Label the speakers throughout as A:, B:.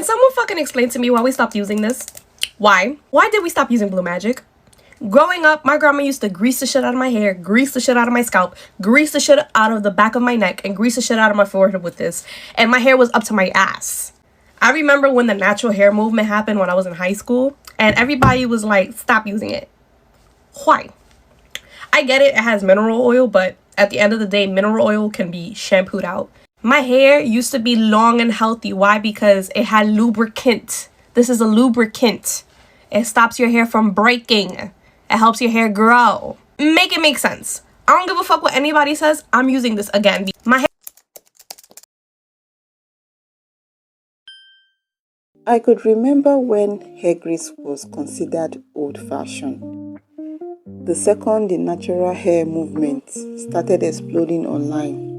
A: Can someone fucking explain to me why we stopped using this? Why? Why did we stop using Blue Magic? Growing up, my grandma used to grease the shit out of my hair, grease the shit out of my scalp, grease the shit out of the back of my neck, and grease the shit out of my forehead with this. And my hair was up to my ass. I remember when the natural hair movement happened when I was in high school, and everybody was like, stop using it. Why? I get it, it has mineral oil, but at the end of the day, mineral oil can be shampooed out. My hair used to be long and healthy. Why? Because it had lubricant. This is a lubricant. It stops your hair from breaking. It helps your hair grow. Make it make sense. I don't give a fuck what anybody says. I'm using this again. My hair.
B: I could remember when hair grease was considered old-fashioned. The second the natural hair movement started exploding online,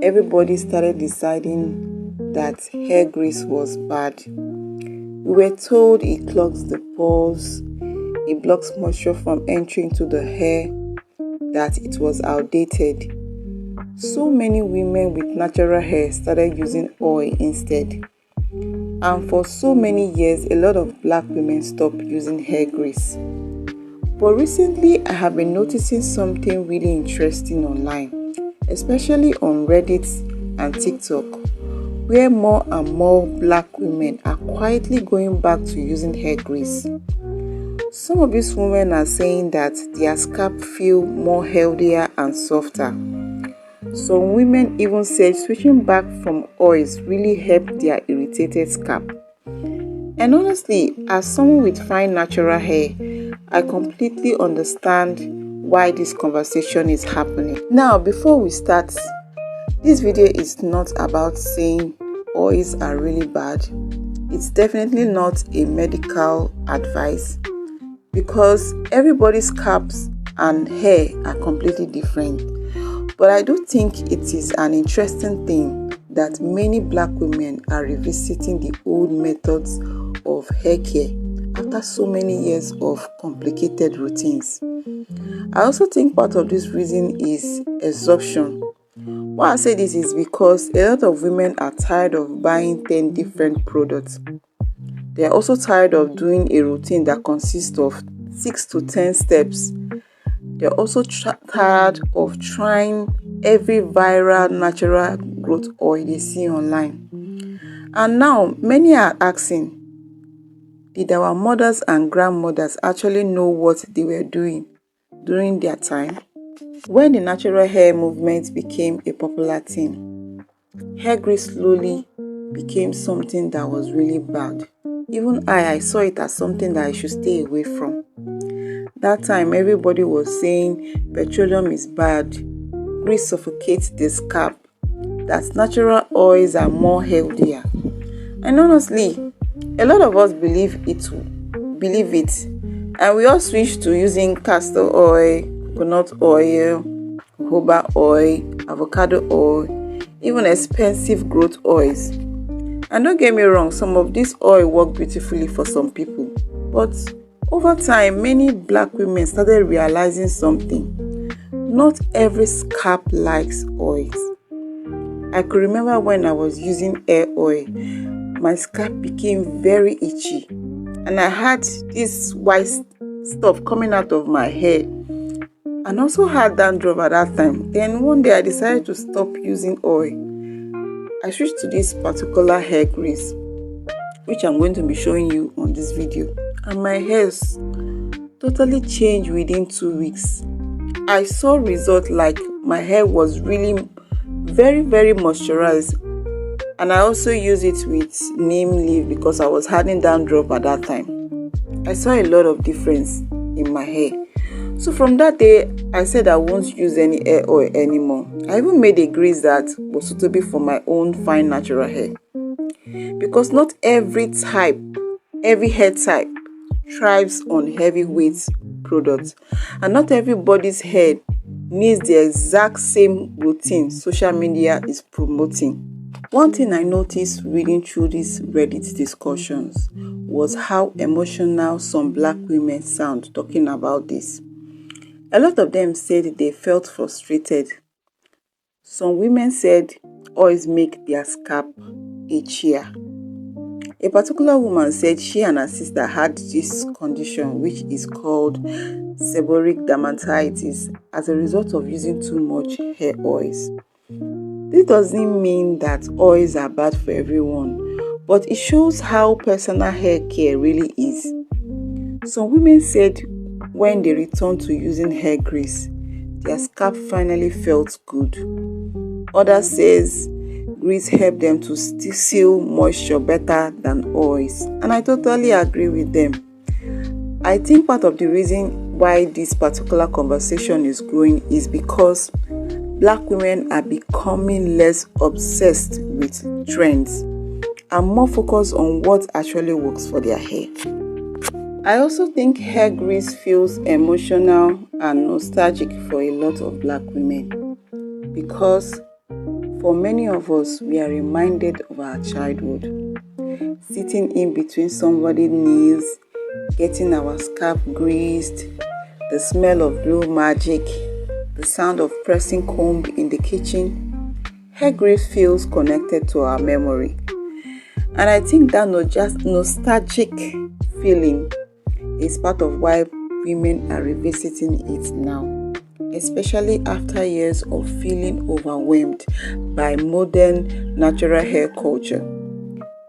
B: everybody started deciding that hair grease was bad. We were told it clogs the pores, it blocks moisture from entering into the hair, that it was outdated. So many women with natural hair started using oil instead. And for so many years, a lot of black women stopped using hair grease. But recently, I have been noticing something really interesting online, especially on Reddit and TikTok, where more and more black women are quietly going back to using hair grease. Some of these women are saying that their scalp feel more healthier and softer. Some women even said switching back from oils really helped their irritated scalp. And honestly, as someone with fine natural hair, I completely understand why this conversation is happening. Now, before we start, this video is not about saying oils are really bad. It's definitely not a medical advice because everybody's scalps and hair are completely different. But I do think it is an interesting thing that many black women are revisiting the old methods of hair care after so many years of complicated routines. I also think part of this reason is exhaustion. Why I say this is because a lot of women are tired of buying 10 different products. They are also tired of doing a routine that consists of 6 to 10 steps. They're also tired of trying every viral natural growth oil they see online. And now, many are asking, did our mothers and grandmothers actually know what they were doing during their time? When the natural hair movement became a popular thing, hair grease slowly became something that was really bad. Even I saw it as something that I should stay away from. That time, everybody was saying petroleum is bad, grease suffocates the scalp, that natural oils are more healthier. And honestly, a lot of us believe it, and we all switched to using castor oil, coconut oil, jojoba oil, avocado oil, even expensive growth oils. And don't get me wrong, some of these oil work beautifully for some people, but over time, many black women started realizing something. Not every scalp likes oils. I could remember when I was using hair oil, my scalp became very itchy. And I had this white stuff coming out of my hair. And also had dandruff at that time. Then one day I decided to stop using oil. I switched to this particular hair grease, which I'm going to be showing you on this video. And my hair totally changed within 2 weeks. I saw results like my hair was really very, very moisturized. And I also use it with neem leaf because I was having dandruff at that time. I saw a lot of difference in my hair. So from that day, I said I won't use any hair oil anymore. I even made a grease that was suitable for my own fine natural hair. Because not every hair type thrives on heavyweight products, and not everybody's hair needs the exact same routine social media is promoting. One thing I noticed reading through these Reddit discussions was how emotional some black women sound talking about this. A lot of them said they felt frustrated. Some women said oils make their scalp itchier. A particular woman said she and her sister had this condition which is called seborrheic dermatitis as a result of using too much hair oils. This doesn't mean that oils are bad for everyone, but it shows how personal hair care really is. Some women said when they returned to using hair grease, their scalp finally felt good. Others says grease helped them to seal moisture better than oils, and I totally agree with them. I think part of the reason why this particular conversation is growing is because Black women are becoming less obsessed with trends and more focused on what actually works for their hair. I also think hair grease feels emotional and nostalgic for a lot of Black women because for many of us, we are reminded of our childhood. Sitting in between somebody's knees, getting our scalp greased, the smell of blue magic, the sound of pressing comb in the kitchen. Hair grease feels connected to our memory. And I think that nostalgic feeling is part of why women are revisiting it now, especially after years of feeling overwhelmed by modern natural hair culture.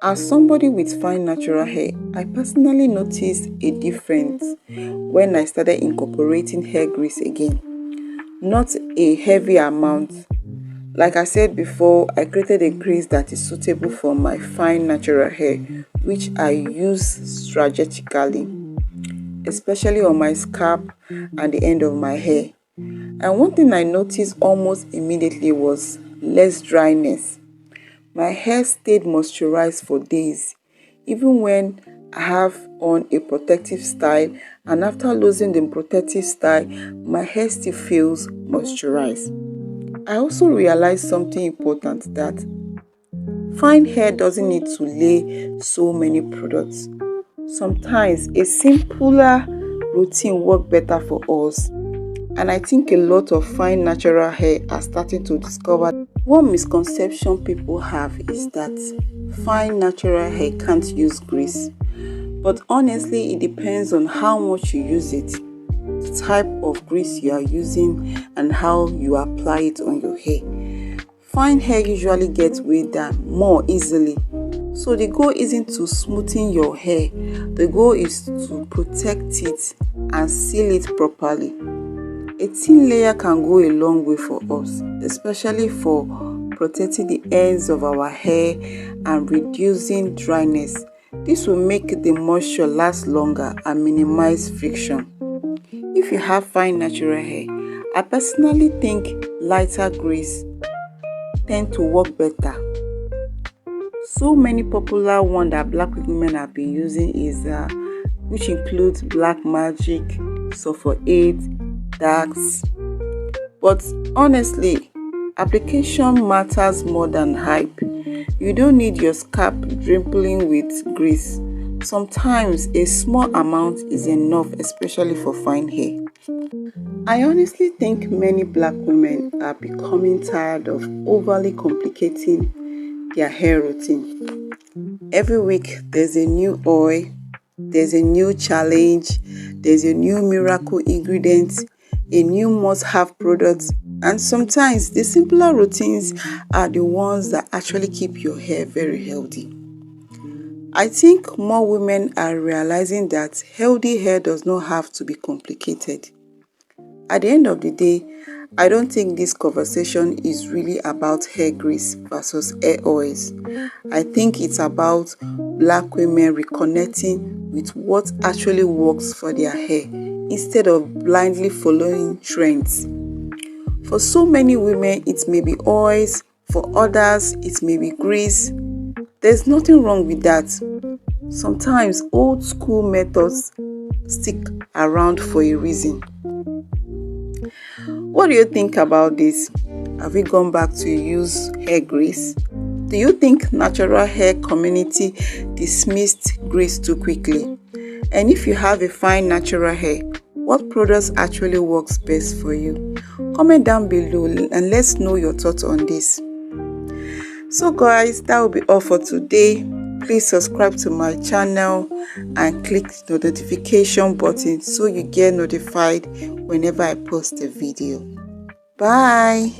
B: As somebody with fine natural hair, I personally noticed a difference when I started incorporating hair grease again. Not a heavy amount. Like I said before, I created a grease that is suitable for my fine natural hair, which I use strategically, especially on my scalp and the end of my hair. And one thing I noticed almost immediately was less dryness. My hair stayed moisturized for days, even when I have on a protective style, and after losing the protective style, my hair still feels moisturized. I also realized something important, that fine hair doesn't need to lay so many products. Sometimes a simpler routine works better for us. And I think a lot of fine natural hair are starting to discover. One misconception people have is that fine natural hair can't use grease. But honestly, it depends on how much you use it, the type of grease you are using, and how you apply it on your hair. Fine hair usually gets weighed down more easily. So the goal isn't to smoothen your hair. The goal is to protect it and seal it properly. A thin layer can go a long way for us, especially for protecting the ends of our hair and reducing dryness. This will make the moisture last longer and minimize friction. If you have fine natural hair, I personally think lighter grease tend to work better. So many popular ones that Black women have been using is which includes Black Magic, Sulfur 8, Darks. But honestly, application matters more than hype. You don't need your scalp dripping with grease. Sometimes a small amount is enough, especially for fine hair. I honestly think many Black women are becoming tired of overly complicating their hair routine. Every week there's a new oil, there's a new challenge, there's a new miracle ingredient, a new must-have product, and sometimes the simpler routines are the ones that actually keep your hair very healthy. I think more women are realizing that healthy hair does not have to be complicated. At the end of the day, I don't think this conversation is really about hair grease versus hair oils. I think it's about Black women reconnecting with what actually works for their hair instead of blindly following trends. For so many women, it may be oils. For others, it may be grease. There's nothing wrong with that. Sometimes old school methods stick around for a reason. What do you think about this? Have we gone back to use hair grease? Do you think natural hair community dismissed grease too quickly? And if you have a fine natural hair, what products actually works best for you? Comment down below and let's know your thoughts on this. So guys, that will be all for today. Please subscribe to my channel and click the notification button so you get notified whenever I post a video. Bye.